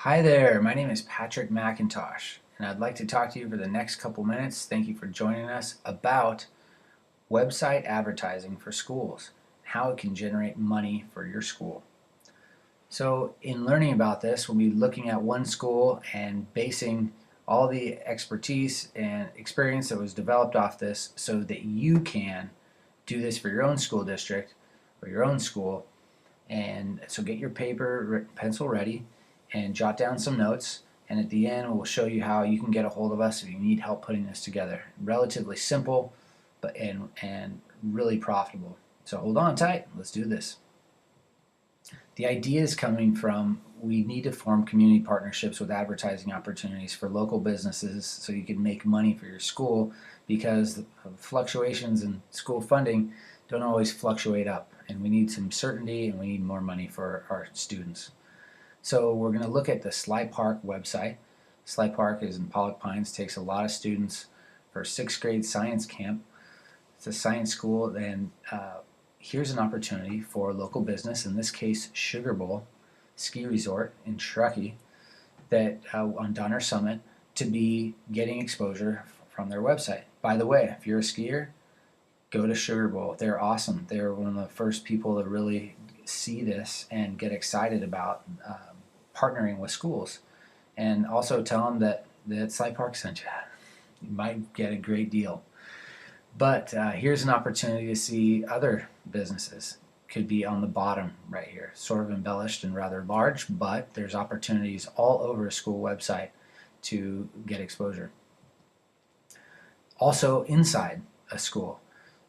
Hi there, my name is Patrick McIntosh, and I'd like to talk to you for the next couple minutes. Thank you for joining us about website advertising for schools, how it can generate money for your school. So, in learning about this, we'll be looking at one school and basing all the expertise and experience that was developed off this so that you can do this for your own school district or your own school. And so get your paper, pencil ready, and jot down some notes. And at the end, we'll show you how you can get a hold of us if you need help putting this together. Relatively simple, but and really profitable. So hold on tight. Let's do this. The idea is coming from we need to form community partnerships with advertising opportunities for local businesses so you can make money for your school because the fluctuations in school funding don't always fluctuate up, and we need some certainty and we need more money for our students. So we're going to look at the Sly Park website. Sly Park is in Pollock Pines, takes a lot of students for 6th grade science camp. It's a science school, and here's an opportunity for a local business, in this case Sugar Bowl Ski Resort in Truckee, that on Donner Summit, to be getting exposure from their website. By the way, if you're a skier, go to Sugar Bowl. They're awesome. They're one of the first people to really see this and get excited about partnering with schools. And also tell them that Sly Park sent you. You might get a great deal. But here's an opportunity to see other businesses. Could be on the bottom right here, sort of embellished and rather large, but there's opportunities all over a school website to get exposure. Also inside a school.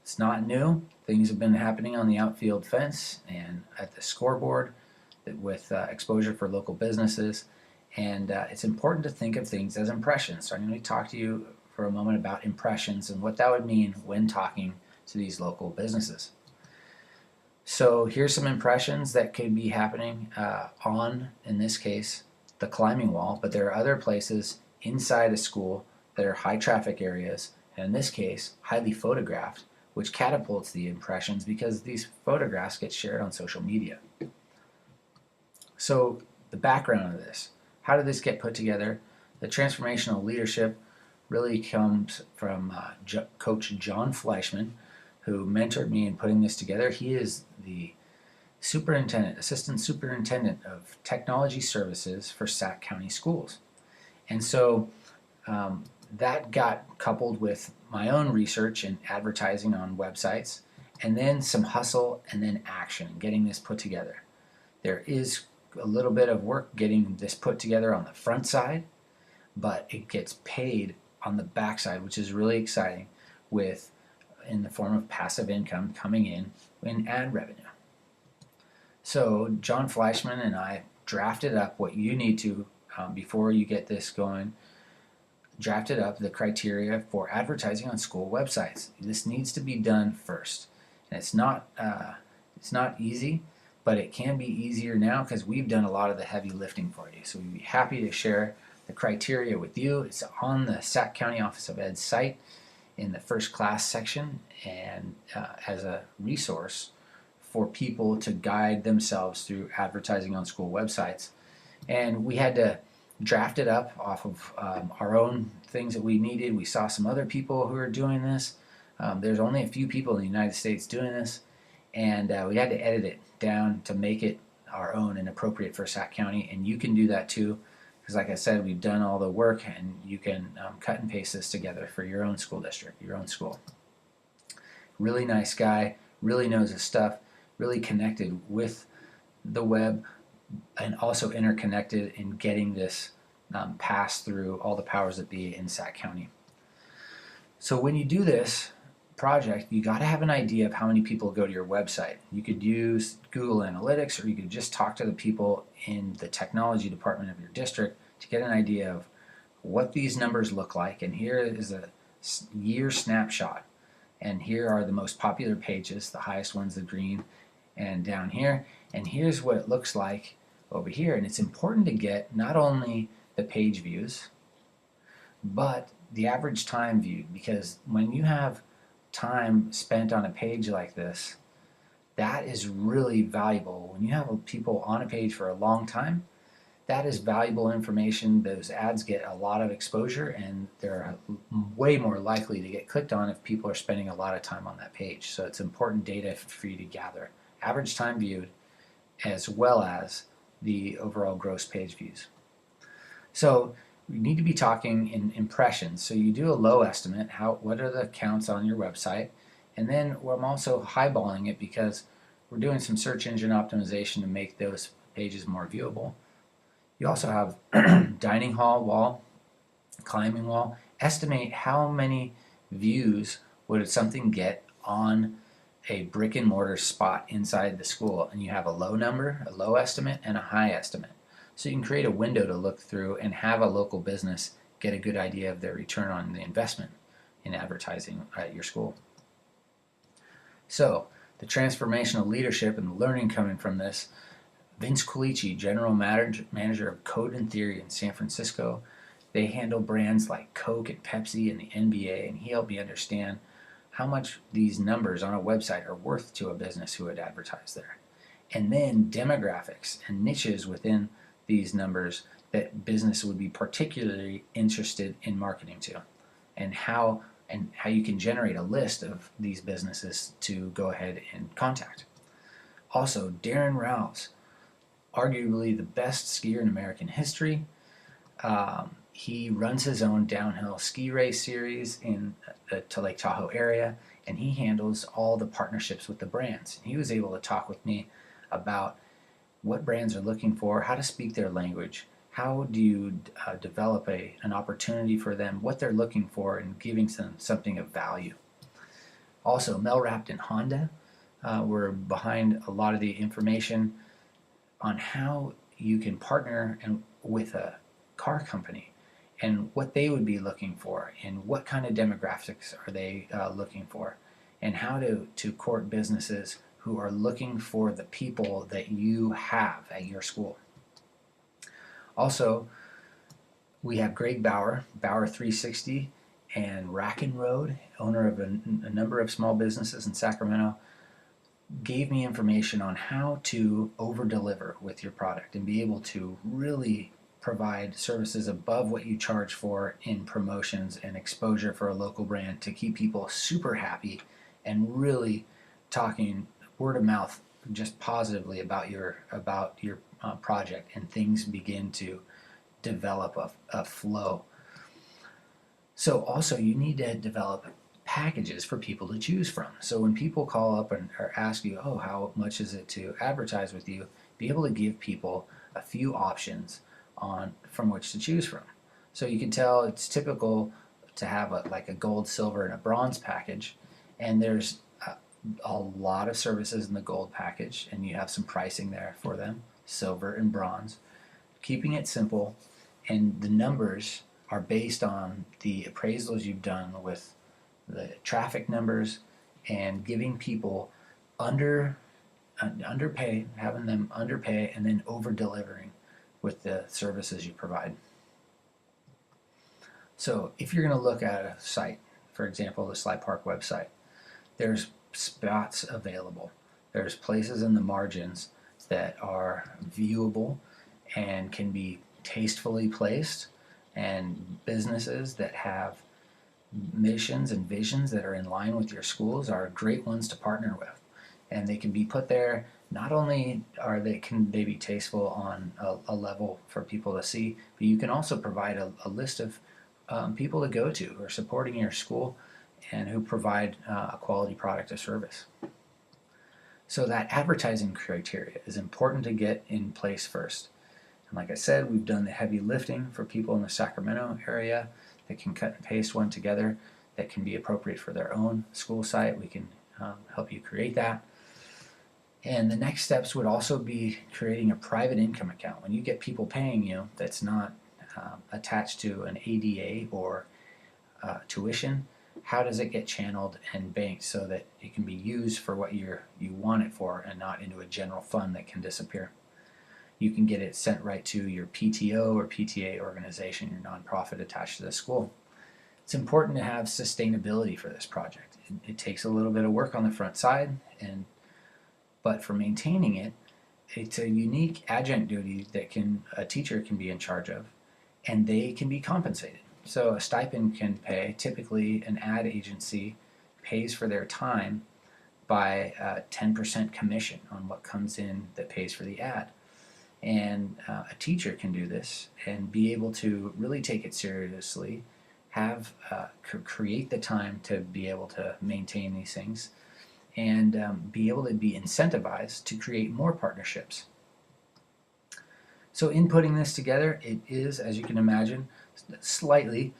It's not new. Things have been happening on the outfield fence and at the scoreboard with exposure for local businesses. And it's important to think of things as impressions. So I'm going to talk to you for a moment about impressions and what that would mean when talking to these local businesses. So here's some impressions that could be happening on, in this case, the climbing wall, but there are other places inside a school that are high traffic areas, and in this case, highly photographed, which catapults the impressions because these photographs get shared on social media. So the background of this, how did this get put together? The transformational leadership really comes from Coach John Fleischman, who mentored me in putting this together. He is the assistant superintendent of technology services for Sac County Schools. And so that got coupled with my own research and advertising on websites, and then some hustle and then action, getting this put together. There is a little bit of work getting this put together on the front side, but it gets paid on the back side, which is really exciting, with in the form of passive income coming in ad revenue. So John Fleischman and I drafted up what you need to, before you get this going, drafted up the criteria for advertising on school websites. This needs to be done first, and it's not easy, but it can be easier now because we've done a lot of the heavy lifting for you. So we'd be happy to share the criteria with you. It's on the Sac County Office of Ed site in the first class section, and as a resource for people to guide themselves through advertising on school websites. And we had to draft it up off of our own things that we needed. We saw some other people who are doing this. There's only a few people in the United States doing this, and we had to edit it down to make it our own and appropriate for Sac County. And you can do that too, because like I said, we've done all the work, and you can cut and paste this together for your own school district, your own school. Really nice guy, really knows his stuff, really connected with the web, and also interconnected in getting this passed through all the powers that be in Sac County. So when you do this project, you got to have an idea of how many people go to your website. You could use Google Analytics, or you could just talk to the people in the technology department of your district to get an idea of what these numbers look like. And here is a year snapshot, and here are the most popular pages, the highest one's the green, and down here, and here's what it looks like over here. And it's important to get not only the page views, but the average time viewed, because when you have time spent on a page like this, that is really valuable. When you have people on a page for a long time, That is valuable information. Those ads get a lot of exposure, and they're way more likely to get clicked on if people are spending a lot of time on that page. So it's important data for you to gather. Average time viewed, as well as the overall gross page views. So you need to be talking in impressions. So you do a low estimate, what are the counts on your website, and then I'm also highballing it because we're doing some search engine optimization to make those pages more viewable. You also have dining hall wall, climbing wall. Estimate how many views would something get on a brick and mortar spot inside the school, and you have a low number, a low estimate, and a high estimate. So you can create a window to look through and have a local business get a good idea of their return on the investment in advertising at your school. So the transformational leadership and the learning coming from this, Vince Colicci, general manager of Code and Theory in San Francisco, they handle brands like Coke and Pepsi and the NBA, and he helped me understand how much these numbers on a website are worth to a business who would advertise there. And then demographics and niches within these numbers that business would be particularly interested in marketing to, and how you can generate a list of these businesses to go ahead and contact. Also, Darren Rowse, arguably the best skier in American history. He runs his own downhill ski race series in the Lake Tahoe area, and he handles all the partnerships with the brands. He was able to talk with me about what brands are looking for, how to speak their language, how do you develop an opportunity for them, what they're looking for, and giving them something of value. Also, Mel Rapt and Honda were behind a lot of the information on how you can partner with a car company and what they would be looking for and what kind of demographics are they looking for, and how to court businesses who are looking for the people that you have at your school. Also, we have Greg Bauer, Bauer 360 and Rackin Road, owner of a number of small businesses in Sacramento, gave me information on how to over-deliver with your product and be able to really provide services above what you charge for in promotions and exposure for a local brand to keep people super happy and really talking word of mouth just positively about your project, and things begin to develop a flow. So also you need to develop packages for people to choose from. So when people call up or ask you, oh, how much is it to advertise with you, be able to give people a few options from which to choose from. So you can tell it's typical to have like a gold, silver, and a bronze package, and there's a lot of services in the gold package, and you have some pricing there for them, silver and bronze. Keeping it simple, and the numbers are based on the appraisals you've done with the traffic numbers, and giving people underpay, having them underpay, and then over delivering with the services you provide. So if you're going to look at a site, for example, the Sly Park website, there's spots available. There's places in the margins that are viewable and can be tastefully placed, and businesses that have missions and visions that are in line with your schools are great ones to partner with. And they can be put there, not only can they be tasteful on a level for people to see, but you can also provide a list of people to go to who are supporting your school and who provide a quality product or service. So that advertising criteria is important to get in place first. And like I said, we've done the heavy lifting for people in the Sacramento area that can cut and paste one together that can be appropriate for their own school site. We can help you create that. And the next steps would also be creating a private income account. When you get people paying you that's not attached to an ADA or tuition, how does it get channeled and banked so that it can be used for what you want it for, and not into a general fund that can disappear? You can get it sent right to your PTO or PTA organization, your nonprofit attached to the school. It's important to have sustainability for this project. It takes a little bit of work on the front side, but for maintaining it, it's a unique adjunct duty that a teacher can be in charge of, and they can be compensated. So a stipend can pay. Typically, an ad agency pays for their time by 10% commission on what comes in that pays for the ad. And a teacher can do this and be able to really take it seriously, have create the time to be able to maintain these things, and be able to be incentivized to create more partnerships. So in putting this together, it is, as you can imagine, slightly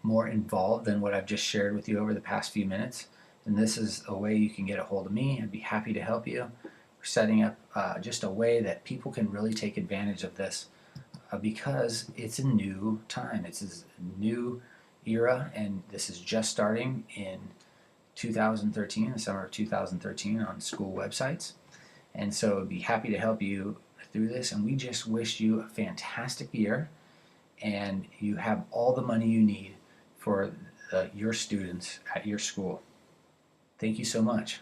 more involved than what I've just shared with you over the past few minutes. And this is a way you can get a hold of me. I'd be happy to help you. We're setting up just a way that people can really take advantage of this because it's a new time. It's a new era, and this is just starting in 2013, the summer of 2013, on school websites. And so I'd be happy to help you through this. And we just wish you a fantastic year, and you have all the money you need for your students at your school. Thank you so much.